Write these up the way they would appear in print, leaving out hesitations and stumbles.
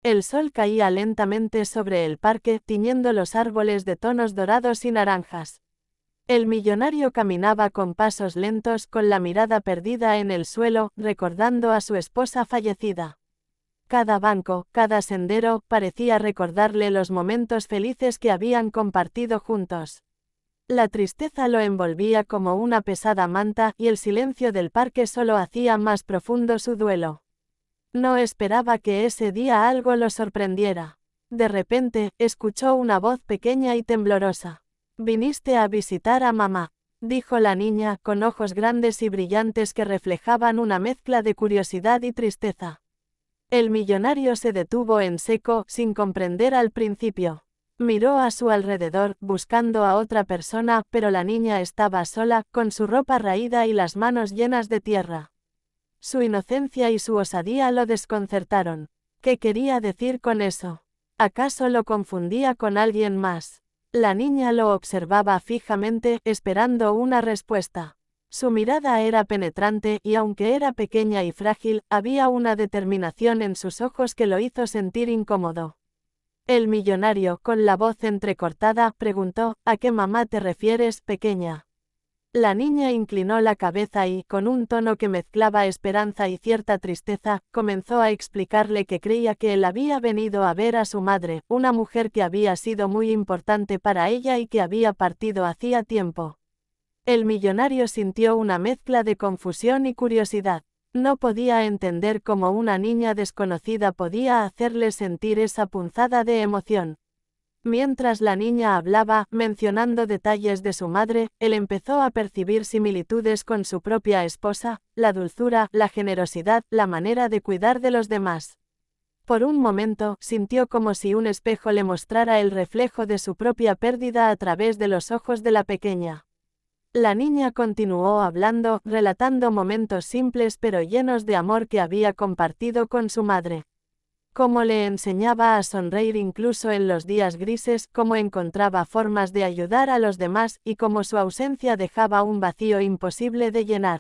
El sol caía lentamente sobre el parque, tiñendo los árboles de tonos dorados y naranjas. El millonario caminaba con pasos lentos, con la mirada perdida en el suelo, recordando a su esposa fallecida. Cada banco, cada sendero, parecía recordarle los momentos felices que habían compartido juntos. La tristeza lo envolvía como una pesada manta, y el silencio del parque solo hacía más profundo su duelo. No esperaba que ese día algo lo sorprendiera. De repente, escuchó una voz pequeña y temblorosa. «Viniste a visitar a mamá», dijo la niña, con ojos grandes y brillantes que reflejaban una mezcla de curiosidad y tristeza. El millonario se detuvo en seco, sin comprender al principio. Miró a su alrededor, buscando a otra persona, pero la niña estaba sola, con su ropa raída y las manos llenas de tierra. Su inocencia y su osadía lo desconcertaron. ¿Qué quería decir con eso? ¿Acaso lo confundía con alguien más? La niña lo observaba fijamente, esperando una respuesta. Su mirada era penetrante y aunque era pequeña y frágil, había una determinación en sus ojos que lo hizo sentir incómodo. El millonario, con la voz entrecortada, preguntó: «¿A qué mamá te refieres, pequeña?». La niña inclinó la cabeza y, con un tono que mezclaba esperanza y cierta tristeza, comenzó a explicarle que creía que él había venido a ver a su madre, una mujer que había sido muy importante para ella y que había partido hacía tiempo. El millonario sintió una mezcla de confusión y curiosidad. No podía entender cómo una niña desconocida podía hacerle sentir esa punzada de emoción. Mientras la niña hablaba, mencionando detalles de su madre, él empezó a percibir similitudes con su propia esposa: la dulzura, la generosidad, la manera de cuidar de los demás. Por un momento, sintió como si un espejo le mostrara el reflejo de su propia pérdida a través de los ojos de la pequeña. La niña continuó hablando, relatando momentos simples pero llenos de amor que había compartido con su madre. Cómo le enseñaba a sonreír incluso en los días grises, cómo encontraba formas de ayudar a los demás, y cómo su ausencia dejaba un vacío imposible de llenar.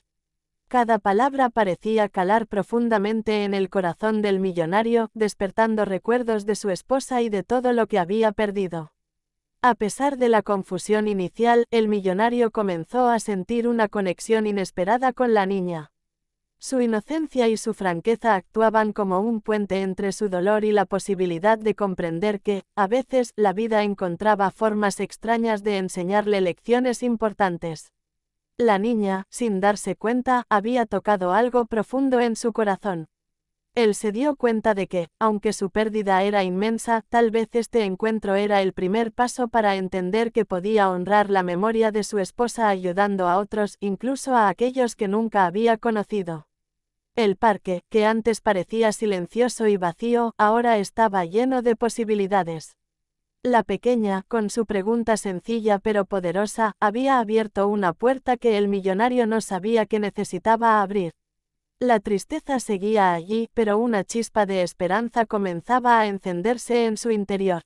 Cada palabra parecía calar profundamente en el corazón del millonario, despertando recuerdos de su esposa y de todo lo que había perdido. A pesar de la confusión inicial, el millonario comenzó a sentir una conexión inesperada con la niña. Su inocencia y su franqueza actuaban como un puente entre su dolor y la posibilidad de comprender que, a veces, la vida encontraba formas extrañas de enseñarle lecciones importantes. La niña, sin darse cuenta, había tocado algo profundo en su corazón. Él se dio cuenta de que, aunque su pérdida era inmensa, tal vez este encuentro era el primer paso para entender que podía honrar la memoria de su esposa ayudando a otros, incluso a aquellos que nunca había conocido. El parque, que antes parecía silencioso y vacío, ahora estaba lleno de posibilidades. La pequeña, con su pregunta sencilla pero poderosa, había abierto una puerta que el millonario no sabía que necesitaba abrir. La tristeza seguía allí, pero una chispa de esperanza comenzaba a encenderse en su interior.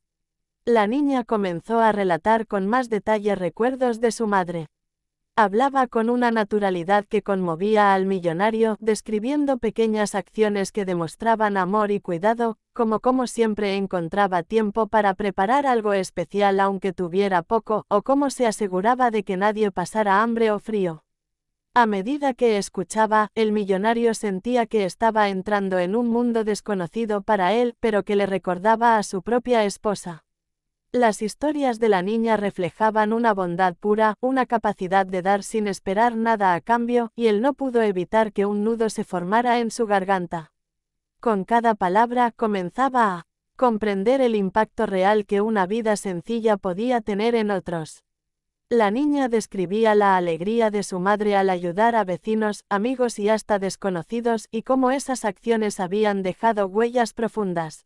La niña comenzó a relatar con más detalle recuerdos de su madre. Hablaba con una naturalidad que conmovía al millonario, describiendo pequeñas acciones que demostraban amor y cuidado, como siempre encontraba tiempo para preparar algo especial aunque tuviera poco, o cómo se aseguraba de que nadie pasara hambre o frío. A medida que escuchaba, el millonario sentía que estaba entrando en un mundo desconocido para él, pero que le recordaba a su propia esposa. Las historias de la niña reflejaban una bondad pura, una capacidad de dar sin esperar nada a cambio, y él no pudo evitar que un nudo se formara en su garganta. Con cada palabra comenzaba a comprender el impacto real que una vida sencilla podía tener en otros. La niña describía la alegría de su madre al ayudar a vecinos, amigos y hasta desconocidos, y cómo esas acciones habían dejado huellas profundas.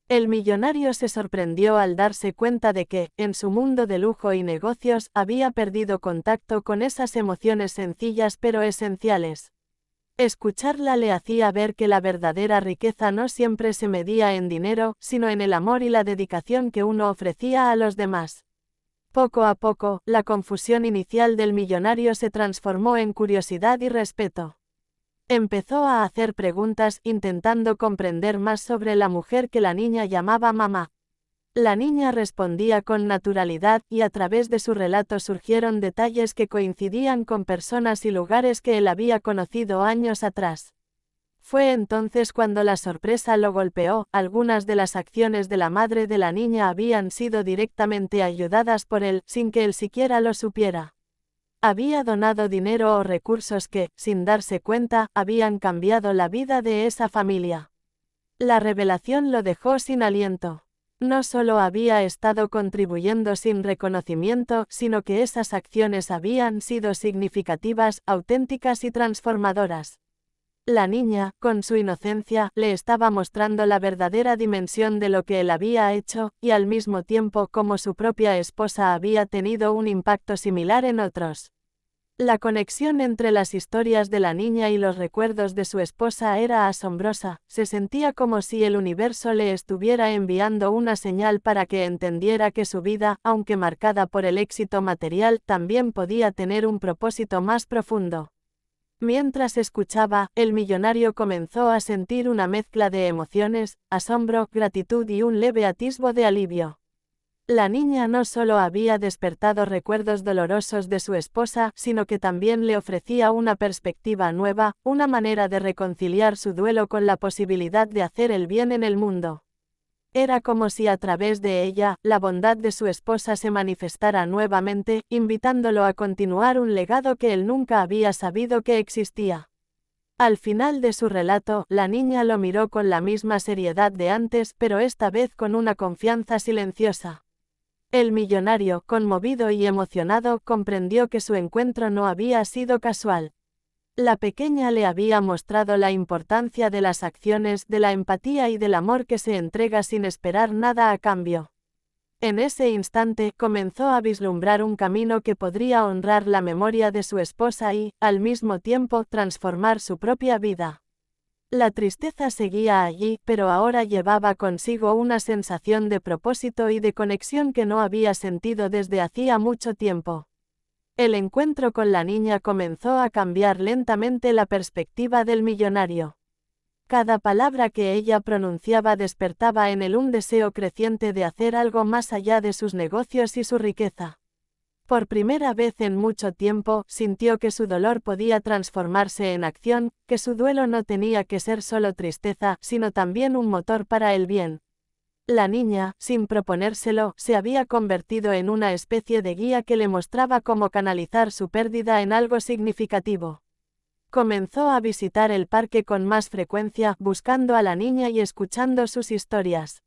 El millonario se sorprendió al darse cuenta de que, en su mundo de lujo y negocios, había perdido contacto con esas emociones sencillas pero esenciales. Escucharla le hacía ver que la verdadera riqueza no siempre se medía en dinero, sino en el amor y la dedicación que uno ofrecía a los demás. Poco a poco, la confusión inicial del millonario se transformó en curiosidad y respeto. Empezó a hacer preguntas intentando comprender más sobre la mujer que la niña llamaba mamá. La niña respondía con naturalidad y a través de su relato surgieron detalles que coincidían con personas y lugares que él había conocido años atrás. Fue entonces cuando la sorpresa lo golpeó. Algunas de las acciones de la madre de la niña habían sido directamente ayudadas por él, sin que él siquiera lo supiera. Había donado dinero o recursos que, sin darse cuenta, habían cambiado la vida de esa familia. La revelación lo dejó sin aliento. No solo había estado contribuyendo sin reconocimiento, sino que esas acciones habían sido significativas, auténticas y transformadoras. La niña, con su inocencia, le estaba mostrando la verdadera dimensión de lo que él había hecho, y al mismo tiempo cómo su propia esposa había tenido un impacto similar en otros. La conexión entre las historias de la niña y los recuerdos de su esposa era asombrosa. Se sentía como si el universo le estuviera enviando una señal para que entendiera que su vida, aunque marcada por el éxito material, también podía tener un propósito más profundo. Mientras escuchaba, el millonario comenzó a sentir una mezcla de emociones, asombro, gratitud y un leve atisbo de alivio. La niña no solo había despertado recuerdos dolorosos de su esposa, sino que también le ofrecía una perspectiva nueva, una manera de reconciliar su duelo con la posibilidad de hacer el bien en el mundo. Era como si a través de ella, la bondad de su esposa se manifestara nuevamente, invitándolo a continuar un legado que él nunca había sabido que existía. Al final de su relato, la niña lo miró con la misma seriedad de antes, pero esta vez con una confianza silenciosa. El millonario, conmovido y emocionado, comprendió que su encuentro no había sido casual. La pequeña le había mostrado la importancia de las acciones, de la empatía y del amor que se entrega sin esperar nada a cambio. En ese instante, comenzó a vislumbrar un camino que podría honrar la memoria de su esposa y, al mismo tiempo, transformar su propia vida. La tristeza seguía allí, pero ahora llevaba consigo una sensación de propósito y de conexión que no había sentido desde hacía mucho tiempo. El encuentro con la niña comenzó a cambiar lentamente la perspectiva del millonario. Cada palabra que ella pronunciaba despertaba en él un deseo creciente de hacer algo más allá de sus negocios y su riqueza. Por primera vez en mucho tiempo, sintió que su dolor podía transformarse en acción, que su duelo no tenía que ser solo tristeza, sino también un motor para el bien. La niña, sin proponérselo, se había convertido en una especie de guía que le mostraba cómo canalizar su pérdida en algo significativo. Comenzó a visitar el parque con más frecuencia, buscando a la niña y escuchando sus historias.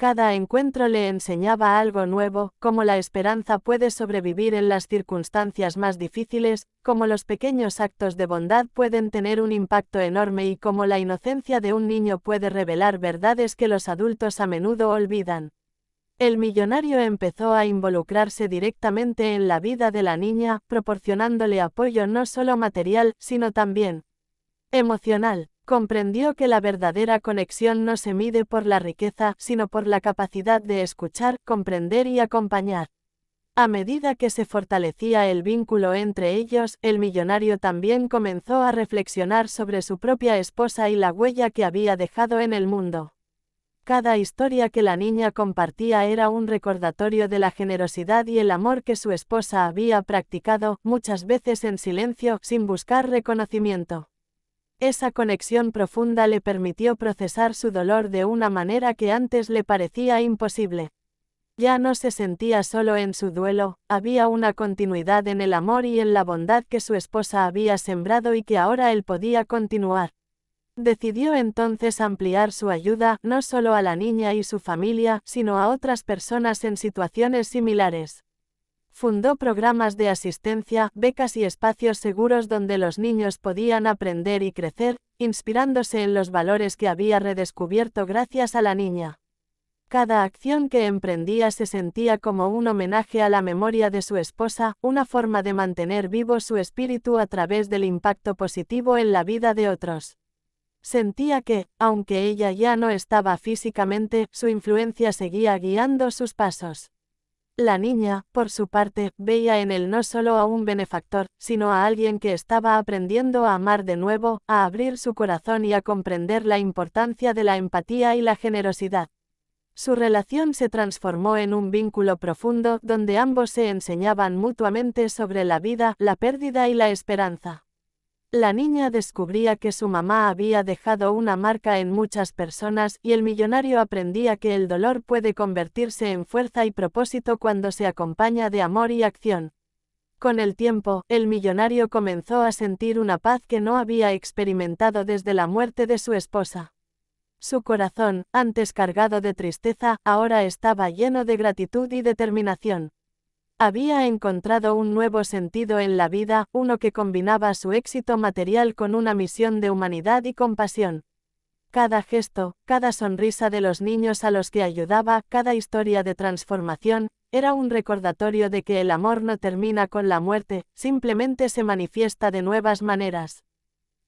Cada encuentro le enseñaba algo nuevo, cómo la esperanza puede sobrevivir en las circunstancias más difíciles, cómo los pequeños actos de bondad pueden tener un impacto enorme y cómo la inocencia de un niño puede revelar verdades que los adultos a menudo olvidan. El millonario empezó a involucrarse directamente en la vida de la niña, proporcionándole apoyo no solo material, sino también emocional. Comprendió que la verdadera conexión no se mide por la riqueza, sino por la capacidad de escuchar, comprender y acompañar. A medida que se fortalecía el vínculo entre ellos, el millonario también comenzó a reflexionar sobre su propia esposa y la huella que había dejado en el mundo. Cada historia que la niña compartía era un recordatorio de la generosidad y el amor que su esposa había practicado, muchas veces en silencio, sin buscar reconocimiento. Esa conexión profunda le permitió procesar su dolor de una manera que antes le parecía imposible. Ya no se sentía solo en su duelo, había una continuidad en el amor y en la bondad que su esposa había sembrado y que ahora él podía continuar. Decidió entonces ampliar su ayuda, no solo a la niña y su familia, sino a otras personas en situaciones similares. Fundó programas de asistencia, becas y espacios seguros donde los niños podían aprender y crecer, inspirándose en los valores que había redescubierto gracias a la niña. Cada acción que emprendía se sentía como un homenaje a la memoria de su esposa, una forma de mantener vivo su espíritu a través del impacto positivo en la vida de otros. Sentía que, aunque ella ya no estaba físicamente, su influencia seguía guiando sus pasos. La niña, por su parte, veía en él no solo a un benefactor, sino a alguien que estaba aprendiendo a amar de nuevo, a abrir su corazón y a comprender la importancia de la empatía y la generosidad. Su relación se transformó en un vínculo profundo donde ambos se enseñaban mutuamente sobre la vida, la pérdida y la esperanza. La niña descubría que su mamá había dejado una marca en muchas personas y el millonario aprendía que el dolor puede convertirse en fuerza y propósito cuando se acompaña de amor y acción. Con el tiempo, el millonario comenzó a sentir una paz que no había experimentado desde la muerte de su esposa. Su corazón, antes cargado de tristeza, ahora estaba lleno de gratitud y determinación. Había encontrado un nuevo sentido en la vida, uno que combinaba su éxito material con una misión de humanidad y compasión. Cada gesto, cada sonrisa de los niños a los que ayudaba, cada historia de transformación, era un recordatorio de que el amor no termina con la muerte, simplemente se manifiesta de nuevas maneras.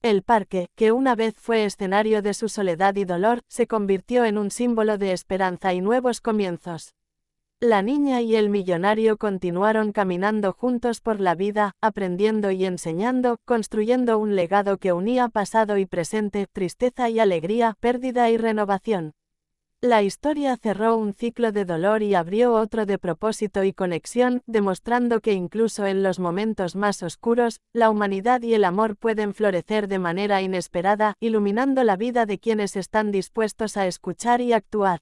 El parque, que una vez fue escenario de su soledad y dolor, se convirtió en un símbolo de esperanza y nuevos comienzos. La niña y el millonario continuaron caminando juntos por la vida, aprendiendo y enseñando, construyendo un legado que unía pasado y presente, tristeza y alegría, pérdida y renovación. La historia cerró un ciclo de dolor y abrió otro de propósito y conexión, demostrando que incluso en los momentos más oscuros, la humanidad y el amor pueden florecer de manera inesperada, iluminando la vida de quienes están dispuestos a escuchar y actuar.